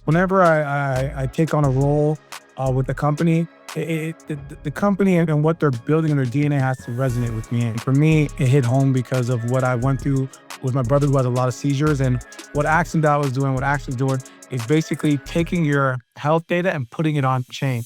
Whenever I take on a role with the company, the company and what they're building in their DNA has to resonate with me. And for me, it hit home because of what I went through with my brother who has a lot of seizures. And what ActionDAO was doing, what Action's doing, is basically taking your health data and putting it on chain.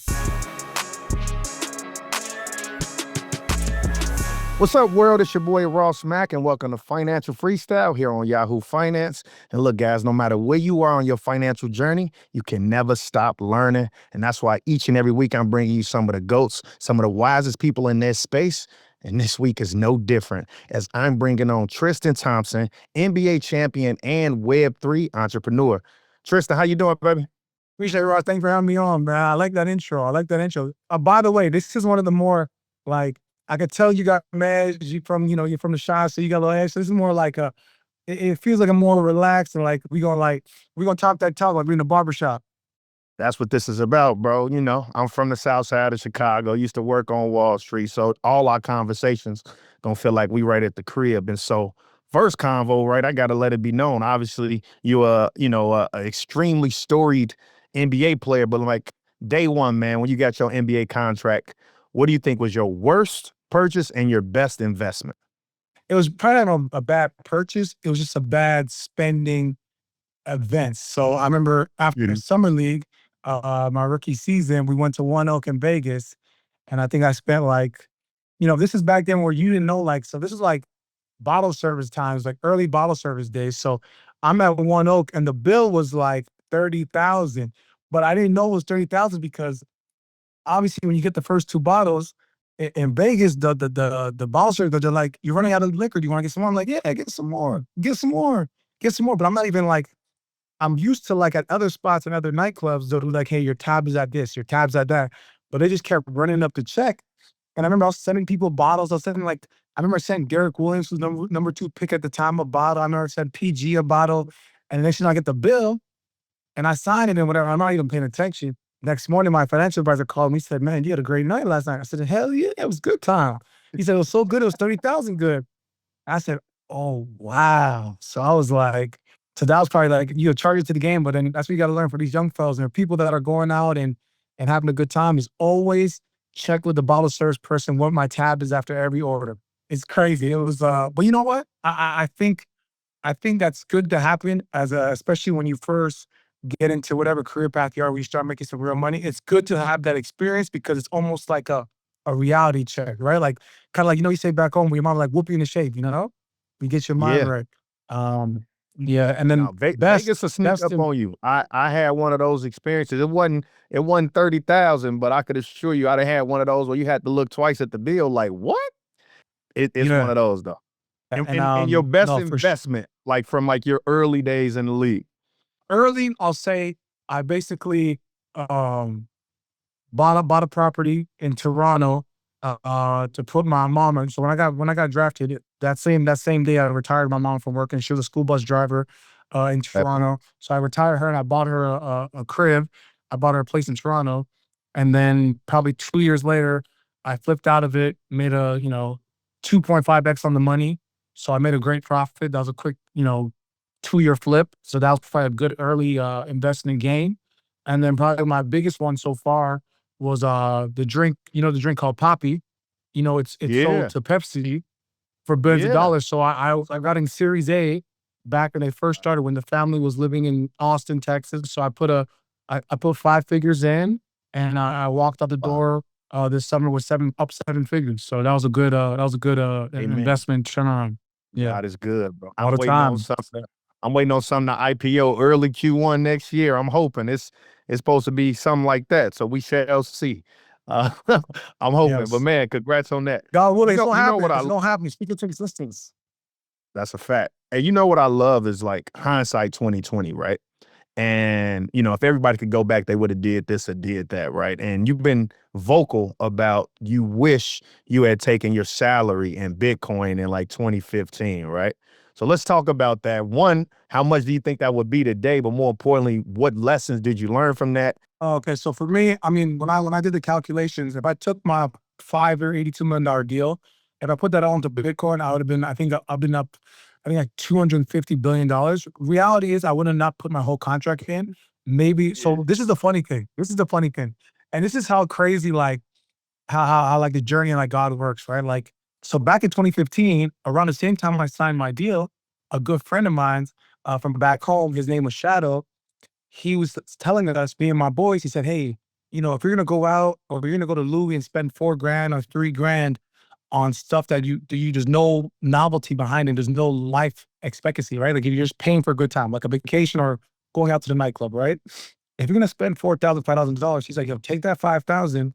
What's up, world? It's your boy Ross Mack, and welcome to Financial Freestyle here on Yahoo Finance. And look, guys, no matter where you are on your financial journey, you can never stop learning. And that's why each and every week I'm bringing you some of the GOATs, some of the wisest people in this space. And this week is no different, as I'm bringing on Tristan Thompson, NBA champion and Web3 entrepreneur. Tristan, how you doing, baby? Appreciate it, Ross. Thanks for having me on, man. I like that intro. By the way, this is one of the more, like, I could tell you got mad. You're from the shy, so you got a little edge. So this is more like it feels like a more relaxed and like we gonna talk that talk like we're in a barbershop. That's what this is about, bro. You know, I'm from the south side of Chicago, used to work on Wall Street. So all our conversations gonna feel like we right at the crib. And so first convo, right, I gotta let it be known. Obviously, you are, a extremely storied NBA player, but like day one, man, when you got your NBA contract, what do you think was your worst purchase and your best investment? It was probably not a bad purchase. It was just a bad spending event. So I remember after the summer league, my rookie season, we went to One Oak in Vegas, and I think I spent like, this is back then where you didn't know, like, so this is like bottle service times, like early bottle service days. So I'm at One Oak, and the bill was like 30,000, but I didn't know it was 30,000 because obviously when you get the first two bottles in Vegas, the bottle service, they're like, you're running out of liquor. Do you want to get some more? I'm like, yeah, get some more, get some more, get some more. But I'm not even like, I'm used to like at other spots and other nightclubs, they're like, hey, your tab is at this, your tab's at that. But they just kept running up the check. And I remember I was sending people bottles. I remember sending Derek Williams, who's number two pick at the time, a bottle. I remember I sent PG a bottle. And the next thing I get the bill and I signed it and whatever. I'm not even paying attention. Next morning, my financial advisor called me. He said, man, you had a great night last night. I said, hell yeah, it was good time. He said, it was so good. It was 30,000 good. I said, oh, wow. So I was like, so that was probably like, charge it to the game, but then that's what you got to learn for these young fellas. And there are people that are going out and having a good time is always check with the bottle service person what my tab is after every order. It's crazy. It was, but you know what? I think that's good to happen especially when you first get into whatever career path you are, where you start making some real money. It's good to have that experience because it's almost like a reality check, right? Like kind of like, you say back home where your mom like whoop you in the shape, you get your mind right. Yeah. And then Vegas will sneak up on you. I had one of those experiences. It wasn't 30,000, but I could assure you I'd have had one of those where you had to look twice at the bill. Like, what? It's one of those though. And your best investment, like from like your early days in the league. Early, I'll say I basically bought a property in Toronto to put my mom in. So when I got drafted, that same day I retired my mom from working. She was a school bus driver in Toronto. So I retired her and I bought her a crib. I bought her a place in Toronto. And then probably 2 years later, I flipped out of it, made a 2.5x on the money. So I made a great profit. That was a quick 2-year flip. So that was probably a good early investment gain. And then probably my biggest one so far was the drink, the drink called Poppy. It's sold to Pepsi for billions of dollars. So I got in Series A back when they first started, when the family was living in Austin, Texas. So I put 5 figures in, and I walked out the door this summer with 7 figures. So that was a good investment turnaround. Yeah, that is good, bro. All the time. I'm waiting on something to IPO early Q1 next year. I'm hoping it's supposed to be something like that. So we shall see. I'm hoping, but man, congrats on that. God willing, it's gonna happen. Speaking to existence. That's a fact. And you know what I love is like hindsight 2020, right? And if everybody could go back, they would have did this or did that, right? And you've been vocal about you wish you had taken your salary in Bitcoin in like 2015, right? So let's talk about that. One, how much do you think that would be today? But more importantly, what lessons did you learn from that? Okay, so for me, I mean, when I did the calculations, if I took my $5 or $82 million deal, if I put that all into Bitcoin, I would have been, I've been up, like $250 billion. Reality is I would have not put my whole contract in. maybe. Yeah. So this is the funny thing. This is the funny thing. And this is how crazy, like, how like the journey and like God works, right? Like, so back in 2015, around the same time I signed my deal, a good friend of mine from back home, his name was Shadow. He was telling us, me and my boys, he said, "Hey, if you're gonna go out or if you're gonna go to Louis and spend 4 grand or 3 grand on stuff that there's no novelty behind it, there's no life expectancy, right? Like if you're just paying for a good time, like a vacation or going out to the nightclub, right? If you're gonna spend $4,000, $5,000, he's like, yo, take that 5,000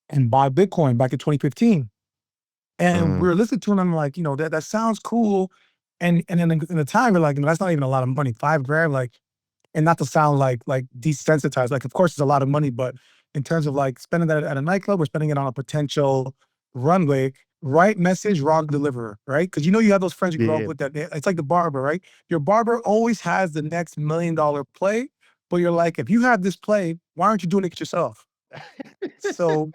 and buy Bitcoin back in 2015." And Mm, we're listening to him. I'm like, that sounds cool. And then in the time, we're like, that's not even a lot of money. 5 grand, like, and not to sound like desensitized. Like, of course, it's a lot of money, but in terms of like spending that at a nightclub or spending it on a potential runway, right message, wrong deliverer, right? Because you have those friends you grow up yeah, with that it's like the barber, right? Your barber always has the next $1 million play, but you're like, if you have this play, why aren't you doing it yourself? So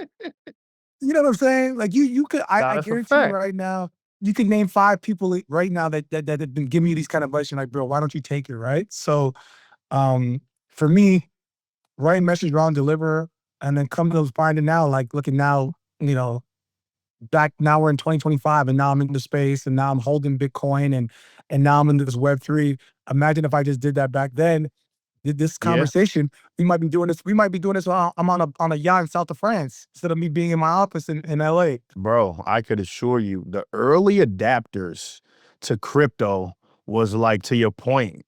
you know what I'm saying? Like you could, nah, I that's a guarantee you fact. right now, you can name 5 people right now that have been giving you these kind of advice. You're like, bro, why don't you take it, right? So um, for me, write message, wrong deliver, and then come to those finding now, like looking now, back now we're in 2025 and now I'm in the space and now I'm holding Bitcoin and now I'm in this Web3. Imagine if I just did that back then, did this Yeah. conversation, we might be doing this while I'm on a yacht in south of France instead of me being in my office in LA. Bro, I could assure you the early adapters to crypto was like, to your point,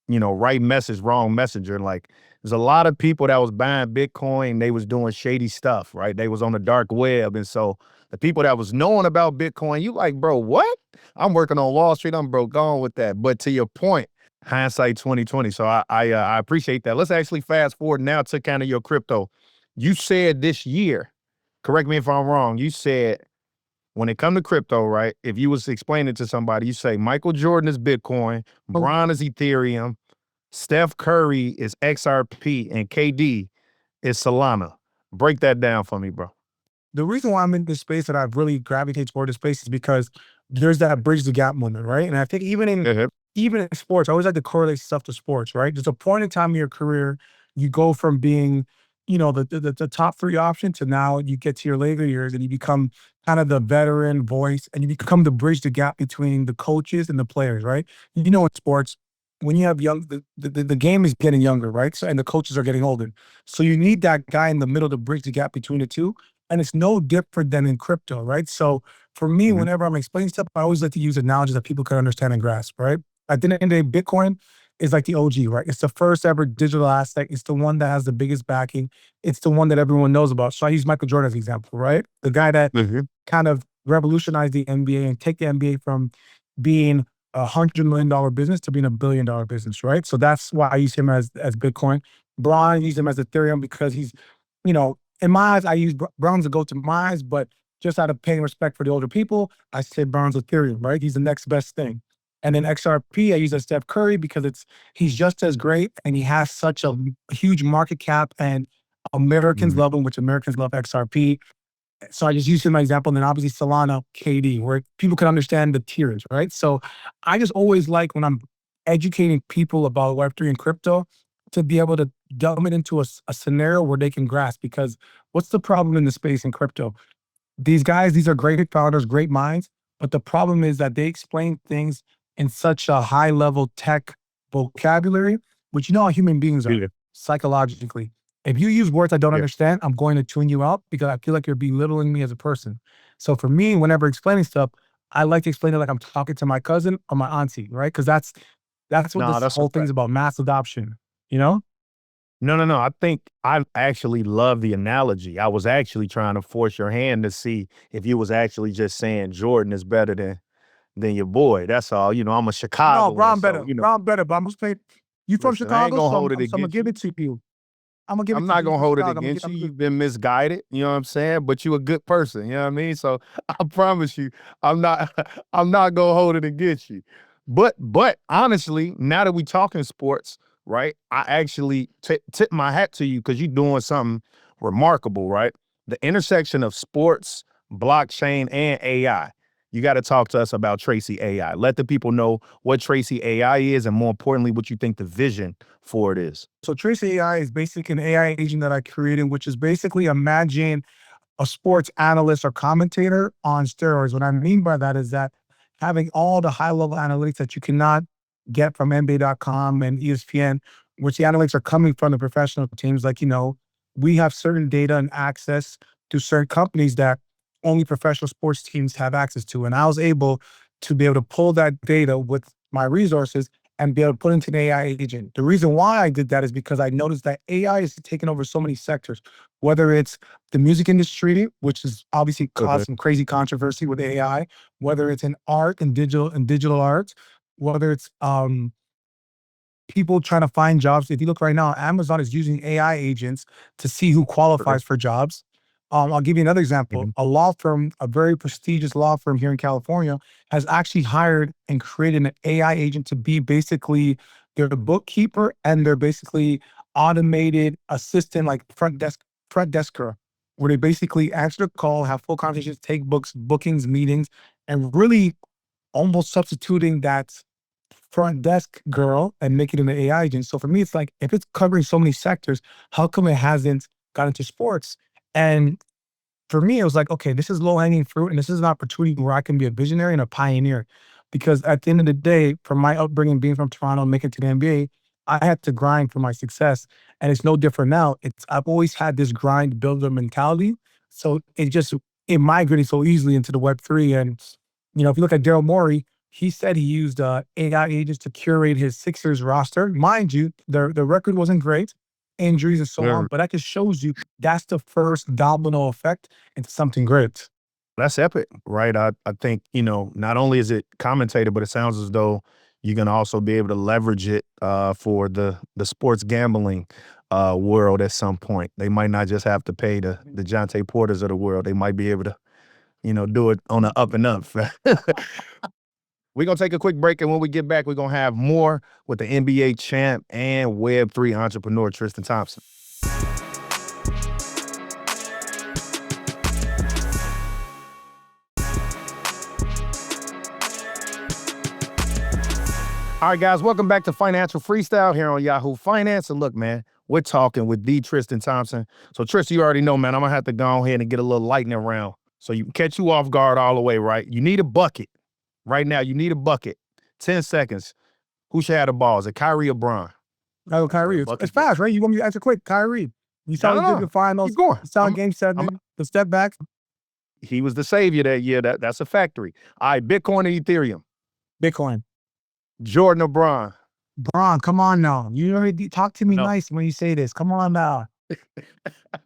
right message, wrong messenger. Like there's a lot of people that was buying Bitcoin, they was doing shady stuff, right? They was on the dark web. And so the people that was knowing about Bitcoin, you like, bro, what? I'm working on Wall Street. I'm broke on with that. But to your point, hindsight 2020. So I appreciate that. Let's actually fast forward now to kind of your crypto. You said this year, correct me if I'm wrong, you said when it come to crypto, right? If you was explaining to somebody, you say Michael Jordan is Bitcoin, So Bron is Ethereum, Steph Curry is XRP, and KD is Solana. Break that down for me, bro. the reason why I'm in this space that I've really gravitated toward this space is because there's that bridge the gap moment, right? And I think Uh-huh. even in sports, I always like to correlate stuff to sports, right? There's a point in time in your career, you go from being, the top three option to now you get to your later years and you become kind of the veteran voice and you become the bridge the gap between the coaches and the players, right? In sports, when you have the game is getting younger, right? So and the coaches are getting older. So you need that guy in the middle to bridge the gap between the two. And it's no different than in crypto, right? So for me, Mhm. whenever I'm explaining stuff, I always like to use analogies that people can understand and grasp, right? At the end of the day, Bitcoin is like the OG, right? It's the first ever digital asset. It's the one that has the biggest backing. It's the one that everyone knows about. So I use Michael Jordan as an example, right? The guy that Mhm. kind of revolutionized the NBA and take the NBA from being $100 million business to being $1 billion business, right? So that's why I use him as Bitcoin. Brian, I use him as Ethereum because he's, in my eyes, I use Brown's a go-to my eyes, but just out of paying respect for the older people, I say Brown's Ethereum, right? He's the next best thing. And then XRP, I use as Steph Curry because he's just as great and he has such a huge market cap and Americans Mhm. love him, which Americans love XRP. So I just used him as an example. And then obviously Solana, KD, where people can understand the tiers, right? So I just always like when I'm educating people about Web3 and crypto to be able to dumb it into a scenario where they can grasp. Because what's the problem in the space in crypto? These guys, these are great founders, great minds, but the problem is that they explain things in such a high level tech vocabulary, which you know how human beings are Yeah. psychologically. If you use words I don't Yeah. understand, I'm going to tune you out because I feel like you're belittling me as a person. So for me, whenever explaining stuff, I like to explain it like I'm talking to my cousin or my auntie, right? Because that's what Nah, this that's a whole thing is fact. about, mass adoption, you know? No, no, no. I think I actually love the analogy. I was actually trying to force your hand to see if you was actually just saying Jordan is better than your boy. That's all. I'm a No, Chicagoan, Brown so better. Brown better, but I'm just saying, you from listen, I ain't Chicago, gonna so hold it I'm gonna against give you. it to you. I'm gonna give it I'm to not you. You gonna from hold it Chicago. I'm against you. gonna give You've been misguided, you know what I'm saying? But you a good person, you know what I mean? So I promise you, I'm not I'm not gonna hold it against you. But honestly, now that we talking sports, right? I actually tip my hat to you because you're doing something remarkable, right? The intersection of sports, blockchain, and AI. you got to talk to us about Tracy AI. Let the people know what Tracy AI is, and more importantly, what you think the vision for it is. So Tracy AI is basically an AI agent that I created, which is basically imagine a sports analyst or commentator on steroids. What I mean by that is that having all the high level analytics that you cannot get from NBA.com and ESPN, which the analytics are coming from the professional teams. Like, we have certain data and access to certain companies that only professional sports teams have access to. And I was able to be able to pull that data with my resources and be able to put into an AI agent. The reason why I did that is because I noticed that AI is taking over so many sectors, whether it's the music industry, which has obviously caused some crazy controversy with AI, whether it's in art and digital art, whether it's people trying to find jobs. If you look right now, Amazon is using AI agents to see who qualifies for jobs. I'll give you another example. A law firm, a very prestigious law firm here in California, has actually hired and created an AI agent to be basically their bookkeeper and their basically automated assistant, like front desker, where they basically answer the call, have full conversations, take bookings, meetings, and really almost substituting that front desk girl and make it an AI agent. So for me, it's like, if it's covering so many sectors, how come it hasn't got into sports? And for me, it was like, okay, this is low hanging fruit, and this is an opportunity where I can be a visionary and a pioneer. Because at the end of the day, from my upbringing, being from Toronto, making it to the NBA, I had to grind for my success, and it's no different now. I've always had this grind builder mentality, so it migrated so easily into the Web3. And if you look at Daryl Morey, he said he used AI agents to curate his Sixers roster. Mind you, the record wasn't great, injuries and so on, but that just shows you that's the first domino effect into something great. That's epic, right? I think, not only is it commentated, but it sounds as though you're going to also be able to leverage it for the sports gambling world at some point. They might not just have to pay the Jonte Porters of the world. They might be able to, do it on the up and up. We're going to take a quick break, and when we get back, we're going to have more with the NBA champ and Web3 entrepreneur, Tristan Thompson. All right, guys, welcome back to Financial Freestyle here on Yahoo Finance. And look, man, we're talking with the Tristan Thompson. So, Tristan, you already know, man, I'm going to have to go ahead and get a little lightning round so you can catch you off guard all the way, right? You need a bucket. Right now, you need a bucket. 10 seconds. Who should have the ball? Is it Kyrie or Bron? Oh, Kyrie. It's fast, right? You want me to answer quick? Kyrie. You saw he did the finals. Keep going. You saw game 7, the step back. He was the savior that year. That's a factory. All right, Bitcoin or Ethereum? Bitcoin. Jordan or Bron? Bron, come on now. You already talk to me nice when you say this. Come on now. All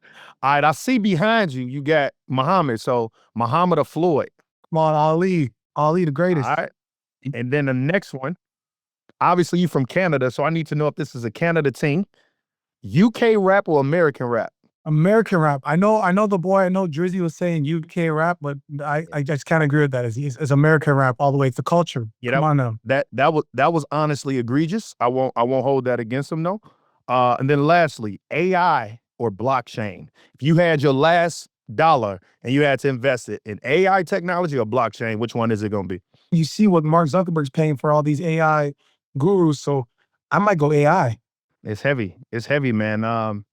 right, I see behind you, you got Muhammad. So, Muhammad or Floyd? Come on, Ali. Ali, the greatest. All right. And then the next one, obviously you're from Canada, so I need to know if this is a Canada team. UK rap or American rap? American rap. I know the boy. I know Drizzy was saying UK rap, but I just can't agree with that. It's American rap all the way. It's the culture. Yeah, come on now. That was honestly egregious. I won't hold that against him, though. And then lastly, AI or blockchain. If you had your last dollar and you had to invest it in AI technology or blockchain, which one is it going to be? You see what Mark Zuckerberg's paying for all these AI gurus, so I might go AI. It's heavy. It's heavy, man.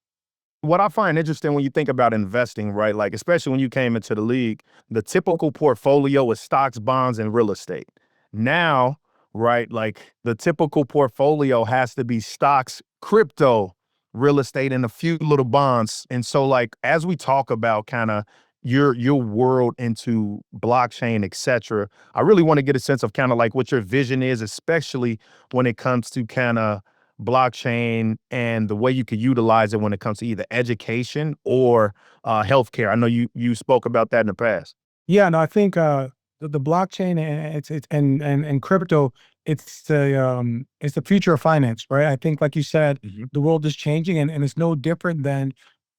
What I find interesting when you think about investing, right? Like, especially when you came into the league, the typical portfolio is stocks, bonds, and real estate. Now, right, like the typical portfolio has to be stocks, crypto, real estate, and a few little bonds. And so, like, as we talk about kind of your world into blockchain, et cetera, I really want to get a sense of kind of like what your vision is, especially when it comes to kind of blockchain and the way you could utilize it when it comes to either education or healthcare. I know you spoke about that in the past. Yeah, no, I think the blockchain and crypto, it's the future of finance, right? I think, like you said, the world is changing, and it's no different than,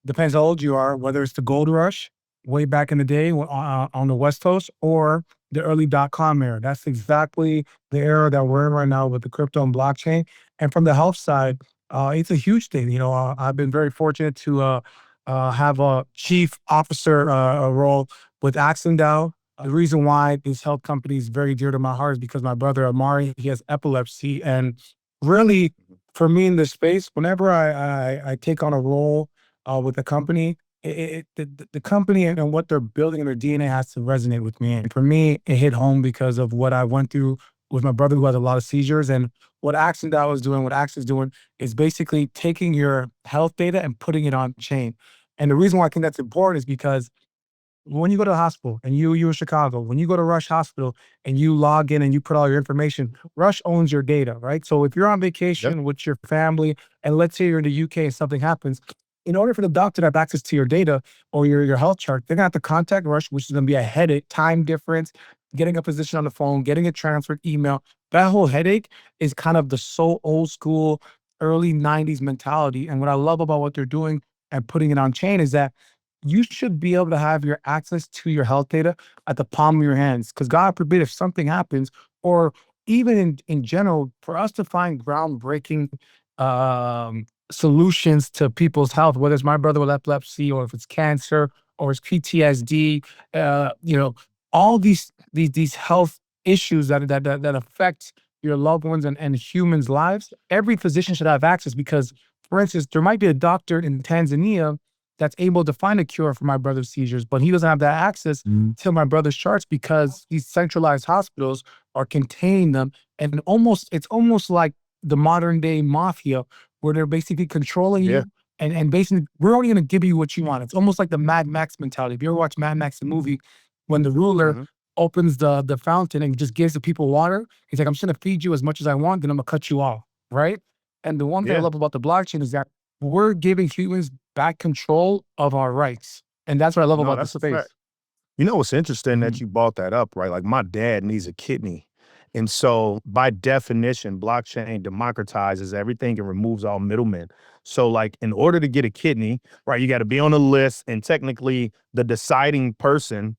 depends how old you are, whether it's the gold rush way back in the day on the West Coast or the early .com era. That's exactly the era that we're in right now with the crypto and blockchain. And from the health side, it's a huge thing. I've been very fortunate to have a chief officer role with Axendale, The reason why this health company is very dear to my heart is because my brother Amari, he has epilepsy. And really, for me in this space, whenever I take on a role with a company, the company and what they're building in their DNA has to resonate with me. And for me, it hit home because of what I went through with my brother who has a lot of seizures. And what what Action is doing is basically taking your health data and putting it on chain. And the reason why I think that's important is because when you go to the hospital and you in Chicago, when you go to Rush Hospital and you log in and you put all your information, Rush owns your data, right? So if you're on Yep. vacation with your family, and let's say you're in the UK and something happens, in order for the doctor to have access to your data or your health chart, they're gonna have to contact Rush, which is gonna be a headache, time difference, getting a physician on the phone, getting it transferred, email. That whole headache is kind of the so old school, early 90s mentality. And what I love about what they're doing and putting it on chain is that you should be able to have your access to your health data at the palm of your hands. Because God forbid if something happens, or even in general, for us to find groundbreaking solutions to people's health, whether it's my brother with epilepsy or if it's cancer or it's PTSD, you know, all these health issues that affect your loved ones and humans' lives, every physician should have access because, for instance, there might be a doctor in Tanzania that's able to find a cure for my brother's seizures, but he doesn't have that access to my brother's charts because these centralized hospitals are containing them. And it's almost like the modern day mafia where they're basically controlling Yeah. you and basically we're only going to give you what you want. It's almost like the Mad Max mentality. If you ever watch Mad Max, the movie, when the ruler Mhm. opens the fountain and just gives the people water, he's like, I'm just going to feed you as much as I want, then I'm going to cut you off. Right. And the one thing I Yeah. love about the blockchain is that we're giving humans back control of our rights. And that's what I love No, about the that's a fact. space. You know what's interesting that Mhm. you brought that up, right? Like my dad needs a kidney. And so by definition, blockchain democratizes everything and removes all middlemen. So like in order to get a kidney, right, you got to be on a list and technically the deciding person,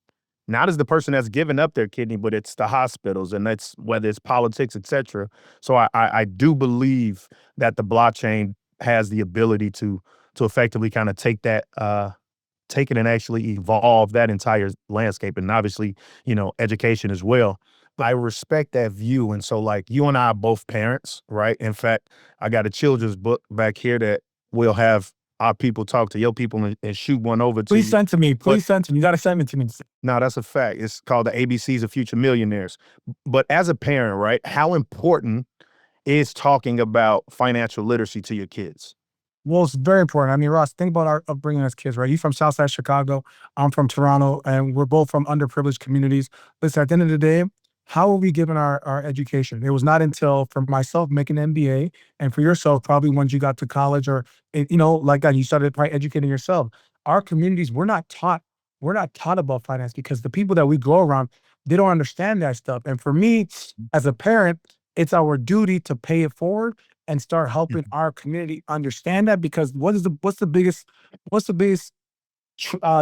not as the person that's given up their kidney, but it's the hospitals and that's whether it's politics, etc. So I do believe that the blockchain has the ability to effectively kind of take it and actually evolve that entire landscape and obviously, education as well. But I respect that view. And so like you and I are both parents, right? In fact, I got a children's book back here that we'll have our people talk to your people and shoot one over to Please you. send to me. But Please send to me. You got to send it to me. no, that's a fact. It's called the ABCs of Future Millionaires. But as a parent, right, how important is talking about financial literacy to your kids? Well, it's very important. I mean, Ross, think about our upbringing as kids, right? You from Southside Chicago, I'm from Toronto, and we're both from underprivileged communities. Listen, at the end of the day, how are we given our education? It was not until for myself making an MBA, and for yourself, probably once you got to college or like that, you started probably educating yourself. Our communities, we're not taught about finance because the people that we grow around, they don't understand that stuff. And for me, as a parent, it's our duty to pay it forward and start helping our community understand that because what's the biggest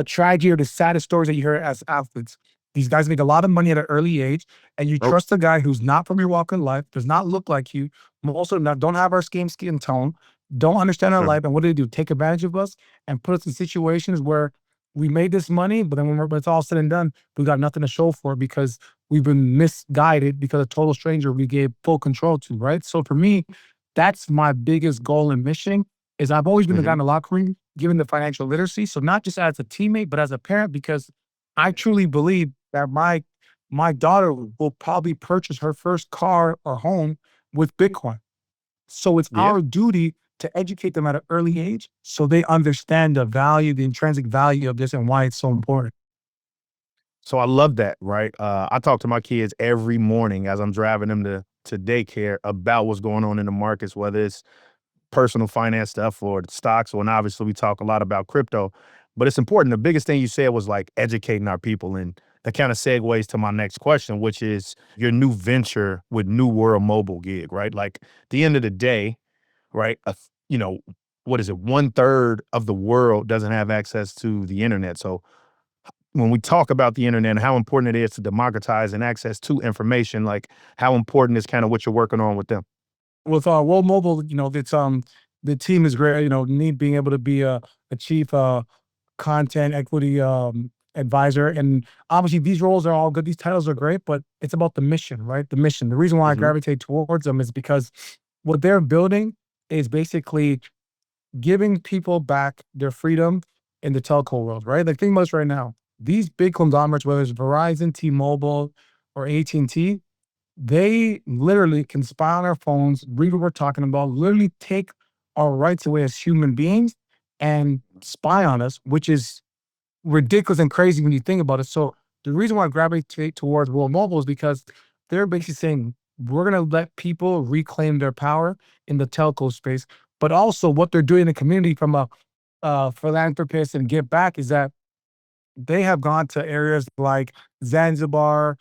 tragedy or the saddest stories that you hear as athletes? These guys make a lot of money at an early age, and you Oh, trust a guy who's not from your walk in life, does not look like you, most of them don't have our skin tone, don't understand our life, and what do? Take advantage of us and put us in situations where we made this money, but then when it's all said and done, we got nothing to show for it because we've been misguided because a total stranger we gave full control to, right? So for me, that's my biggest goal and mission is I've always been the guy mhm. in the locker room given the financial literacy. So not just as a teammate, but as a parent, because I truly believe that my daughter will probably purchase her first car or home with Bitcoin. So it's Yeah. our duty to educate them at an early age so they understand the value, the intrinsic value of this and why it's so important. So I love that, right? I talk to my kids every morning as I'm driving them to daycare about what's going on in the markets, whether it's personal finance stuff or the stocks, or and obviously we talk a lot about crypto. But it's important. The biggest thing you said was like educating our people. And that kind of segues to my next question, which is your new venture with New World Mobile Gig, right? Like at the end of the day, right? What is it? 1/3 of the world doesn't have access to the internet. So when we talk about the internet and how important it is to democratize and access to information, like how important is kind of what you're working on with them? With World Mobile, it's the team is great, need being able to be a chief content equity advisor. And obviously these roles are all good. These titles are great, but it's about the mission, right? The mission. The reason why I gravitate towards them is because what they're building is basically giving people back their freedom in the telco world, right? Like think about this right now. These big conglomerates, whether it's Verizon, T-Mobile, or AT&T, they literally can spy on our phones, read what we're talking about, literally take our rights away as human beings and spy on us, which is ridiculous and crazy when you think about it. So the reason why I gravitate towards World Mobile is because they're basically saying we're going to let people reclaim their power in the telco space, but also what they're doing in the community from a philanthropist and give back is that they have gone to areas like Zanzibar,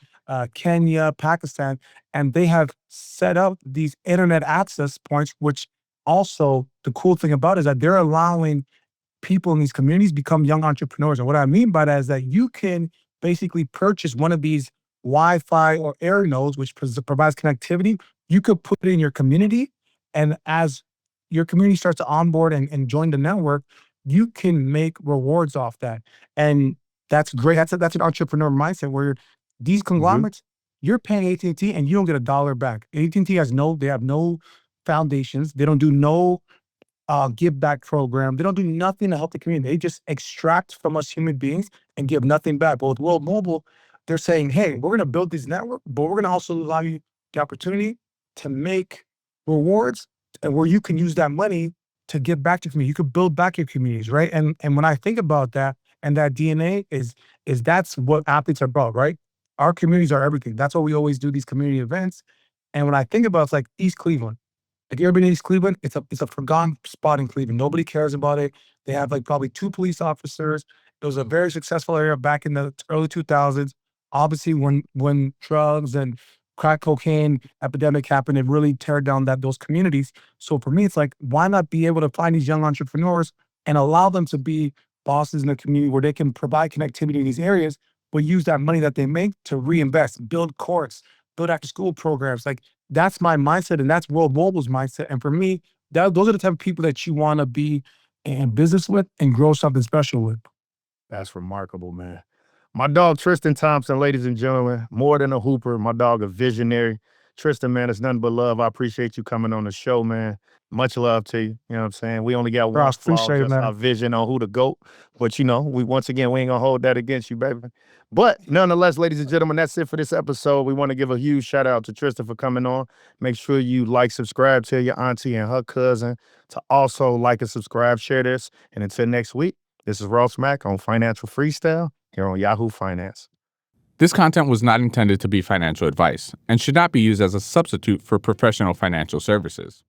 Kenya, Pakistan, and they have set up these internet access points, which also the cool thing about it is that they're allowing people in these communities become young entrepreneurs. And what I mean by that is that you can basically purchase one of these Wi-Fi or air nodes, which provides connectivity. You could put it in your community. And as your community starts to onboard and join the network, you can make rewards off that. And that's great. That's an entrepreneur mindset where these conglomerates, you're paying AT&T and you don't get a dollar back. AT&T they have no foundations. They don't do no give back program. They don't do nothing to help the community. They just extract from us human beings and give nothing back. But with World Mobile, they're saying, hey, we're going to build this network, but we're going to also allow you the opportunity to make rewards and where you can use that money to give back to the community. You could build back your communities, right? And when I think about that and that DNA is that's what athletes are about, right? Our communities are everything. That's why we always do these community events. And when I think about it's like East Cleveland, like you ever been in East Cleveland? It's a forgotten spot in Cleveland. Nobody cares about it. They have like probably 2 police officers. It was a very successful area back in the early 2000s. Obviously, when drugs and crack cocaine epidemic happened, it really teared down those communities. So for me, it's like, why not be able to find these young entrepreneurs and allow them to be bosses in the community where they can provide connectivity in these areas, but use that money that they make to reinvest, build courts, build after school programs. Like that's my mindset and that's World Mobile's mindset. And for me, those are the type of people that you want to be in business with and grow something special with. That's remarkable, man. My dog, Tristan Thompson, ladies and gentlemen, more than a hooper. My dog, a visionary. Tristan, man, it's nothing but love. I appreciate you coming on the show, man. Much love to you. You know what I'm saying? We only got Bro, I one flaw, appreciate it, just our man. vision on who the GOAT. But, once again, we ain't going to hold that against you, baby. But nonetheless, ladies and gentlemen, that's it for this episode. We want to give a huge shout out to Tristan for coming on. Make sure you like, subscribe, tell your auntie and her cousin to also like and subscribe, share this. And until next week, this is Ross Mack on Financial Freestyle here on Yahoo Finance. This content was not intended to be financial advice and should not be used as a substitute for professional financial services.